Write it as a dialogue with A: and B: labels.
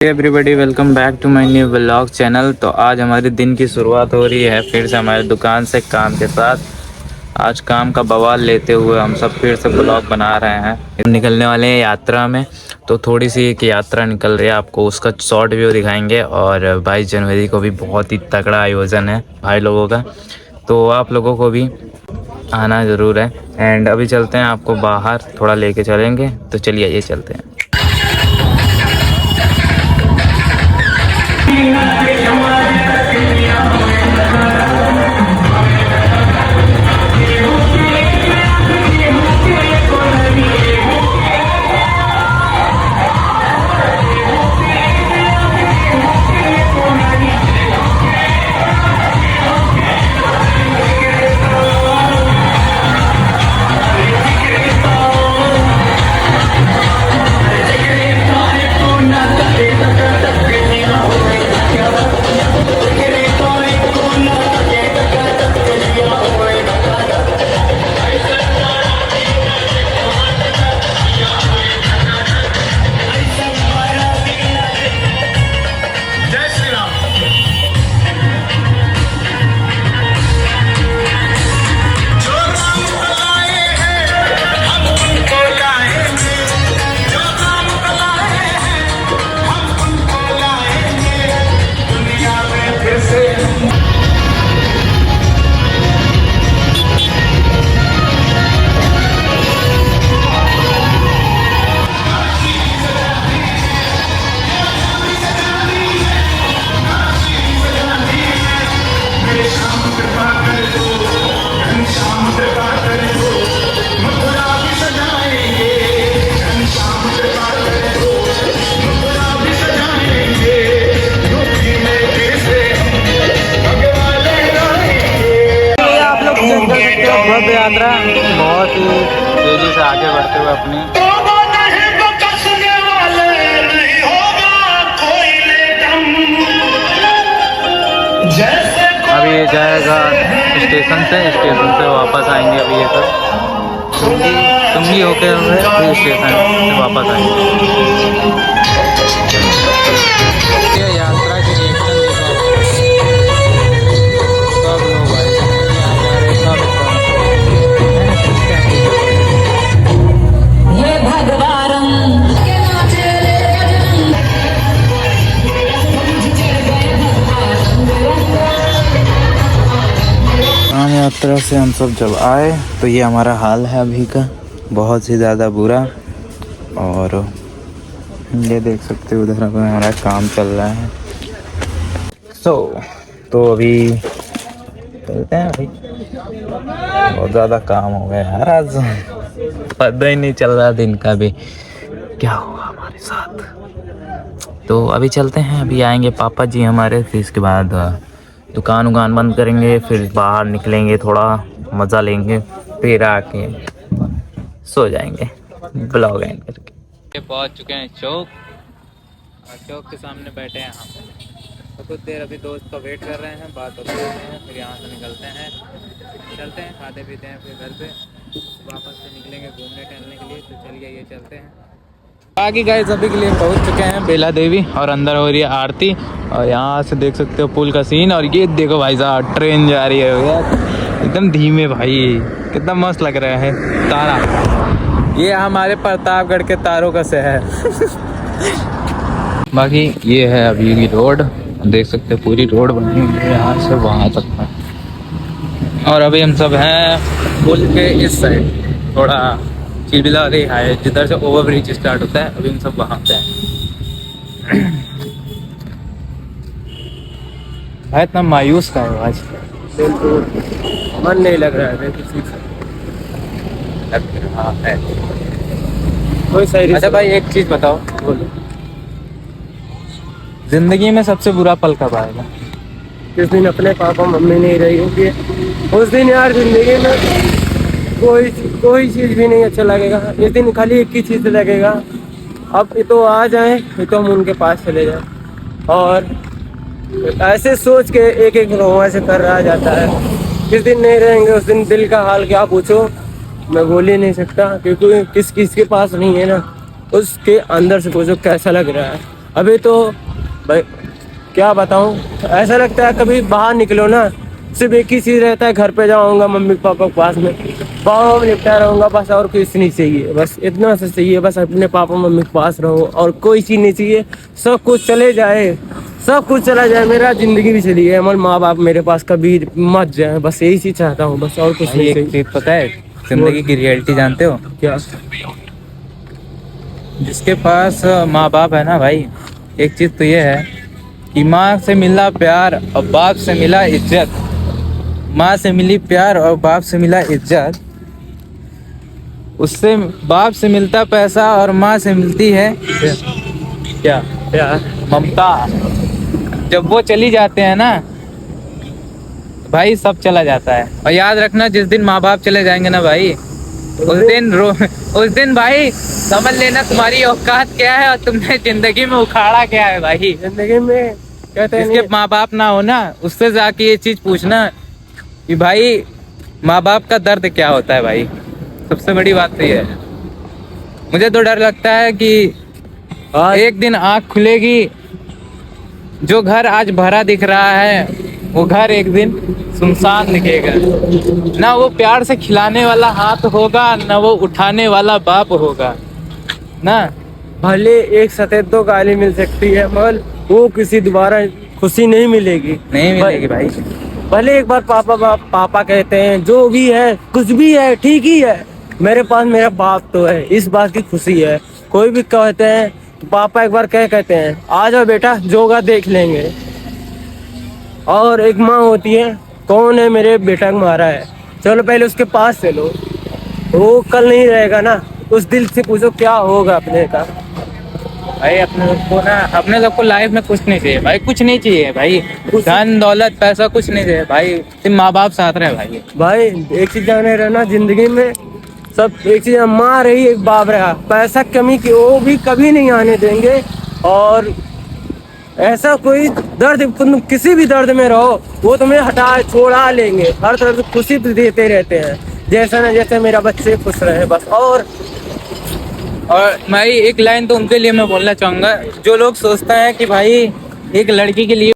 A: Everybody welcome back to my new blog channel. तो आज हमारे दिन की शुरुआत हो रही है फिर से हमारे दुकान से काम के साथ। आज काम का बवाल लेते हुए हम सब फिर से ब्लॉग बना रहे हैं। निकलने वाले हैं यात्रा में, तो थोड़ी सी एक यात्रा निकल रही है, आपको उसका शॉर्ट व्यू दिखाएंगे। और 22 जनवरी को भी बहुत ही तगड़ा आयोजन है भाई लोगों का, तो आप लोगों को भी आना ज़रूर है। एंड अभी चलते हैं, आपको बाहर थोड़ा लेके चलेंगे, तो चलिए ये चलते हैं। यात्रा बहुत ही तेजी से आगे बढ़ते हुए अपनी अभी ये जाएगा स्टेशन से वापस आएंगे। अभी ये सब तुंगी होके हुए स्टेशन से वापस आएंगे। ये यात्रा की रिएक्शन देखो, सब लोग आए सब यात्रा से हम सब जब आए तो ये हमारा हाल है अभी का, बहुत ही ज़्यादा बुरा। और ये देख सकते हो उधर हमारा काम चल रहा है। तो अभी चलते हैं। अभी बहुत ज़्यादा काम हो गया यार, आज पता ही नहीं चल रहा दिन का भी क्या हुआ हमारे साथ। तो अभी चलते हैं, अभी आएंगे पापा जी हमारे, फिर इसके बाद दुकान उकान बंद करेंगे, फिर बाहर निकलेंगे, थोड़ा मज़ा लेंगे, फिर आके सो जाएंगे ब्लॉग एंड करके। पहुंच चुके हैं चौक, और चौक के सामने बैठे हैं हम। तो कुछ देर अभी दोस्त का वेट कर रहे हैं, बात होते हैं, फिर यहाँ से निकलते हैं, चलते हैं, खाते पीते हैं, फिर घर पे वापस से निकलेंगे घूमने टहलने के लिए। तो चलिए ये चलते हैं। बाकी गाइस अभी के लिए पहुंच चुके हैं बेला देवी, और अंदर हो रही है आरती। और यहाँ से देख सकते हो पुल का सीन, और ये देखो भाई साहब ट्रेन जा रही है यार, एकदम धीमे भाई, कितना मस्त लग रहा है तारा। ये हमारे प्रतापगढ़ के तारों का शहर। बाकी ये है अभी की रोड, देख सकते हो पूरी रोड बनी हुई है यहाँ से वहाँ तक है। और अभी हम सब हैं पुल के इस साइड, थोड़ा चिड़िला वाली है जिधर से ओवर ब्रिज स्टार्ट होता है। अभी हम सब वहाँ पे हैं। भाई इतना मायूस का है आज, मन नहीं लग रहा है किसी से लग रहा है कोई सही। अच्छा भाई एक चीज बताओ, बोलो, जिंदगी में सबसे बुरा पल कब आएगा?
B: जिस दिन अपने पापा मम्मी नहीं रही होगी, उस दिन यार जिंदगी में कोई चीज़ भी नहीं अच्छा लगेगा। इस दिन खाली एक ही चीज़ लगेगा, अब ये तो आ जाए, ये तो हम उनके पास चले जाएं। और ऐसे सोच के एक एक रोआ से कर रहा जाता है। जिस दिन नहीं रहेंगे उस दिन दिल का हाल क्या पूछो, मैं बोल ही नहीं सकता, क्योंकि किस के पास नहीं है ना, उसके अंदर से पूछो कैसा लग रहा है। अभी तो भाई क्या बताऊं, ऐसा लगता है कभी बाहर निकलो ना, सिर्फ एक ही चीज रहता है, घर पे जाऊंगा मम्मी पापा के पास में, पाँव निपटा रहूंगा बस, और कुछ नहीं चाहिए, बस इतना सा चाहिए, बस अपने पापा मम्मी के पास रहो और कोई चीज नहीं चाहिए। सब कुछ चले जाए, सब कुछ चला जाए, मेरा जिंदगी भी चली जाए, मगर माँ बाप मेरे पास कभी मत जाए, बस यही चीज चाहता हूँ बस, और कुछ
A: भाई
B: नहीं
A: एक
B: चाहिए।
A: चीज पता है, जिंदगी की रियलिटी जानते हो?
B: क्या?
A: जिसके पास माँ बाप है ना भाई, एक चीज तो ये है कि माँ से मिला प्यार और बाप से मिला इज्जत, माँ से मिली प्यार और बाप से मिला इज्जत, उससे बाप से मिलता पैसा और माँ से मिलती है क्या?
B: यार
A: ममता। जब वो चली जाते हैं ना तो भाई सब चला जाता है। और याद रखना, जिस दिन माँ बाप चले जाएंगे ना भाई, उस दिन भाई समझ लेना तुम्हारी औकात क्या है और तुमने जिंदगी में उखाड़ा क्या है भाई।
B: जिंदगी में कहते हैं
A: जिसके माँ बाप ना हो ना, उससे जाके ये चीज पूछना कि भाई माँ बाप का दर्द क्या होता है भाई। सबसे बड़ी बात तो ये है। मुझे तो डर लगता है कि एक दिन आँख खुलेगी, जो घर आज भरा दिख रहा है वो घर एक दिन सुनसान दिखेगा। ना वो प्यार से खिलाने वाला हाथ होगा, ना वो उठाने वाला बाप होगा ना।
B: भले एक सतह तो गाली मिल सकती है, मगर वो किसी दोबारा खुशी नहीं मिलेगी,
A: नहीं मिलेगी भाई।
B: भले एक बार पापा कहते हैं, जो भी है कुछ भी है ठीक ही है, मेरे पास मेरा बाप तो है, इस बात की खुशी है। कोई भी कहते हैं पापा, एक बार कहते हैं आ जाओ बेटा जोगा देख लेंगे, और एक माँ होती है, कौन है मेरे बेटा को मारा है, चलो पहले उसके पास चलो, वो कल नहीं रहेगा ना, उस दिल से पूछो क्या होगा अपने का।
A: भाई अपने लोग को ना, अपने लोग को लाइफ में कुछ नहीं चाहिए भाई, कुछ नहीं चाहिए भाई, धन दौलत पैसा कुछ नहीं चाहिए भाई, सिर्फ माँ बाप साथ रहे भाई।
B: भाई एक चीज जाने रहना जिंदगी में, सब एक चीज, माँ रही एक बाप रहा, पैसा कमी की वो भी कभी नहीं आने देंगे। और ऐसा कोई दर्द, तुम किसी भी दर्द में रहो वो तुम्हें छोड़ा लेंगे, हर तरफ से खुशी तो देते रहते हैं, जैसा ना जैसे मेरा बच्चे खुश रहे बस। और
A: मैं एक लाइन तो उनके लिए मैं बोलना चाहूंगा, जो लोग सोचते हैं कि भाई एक लड़की के लिए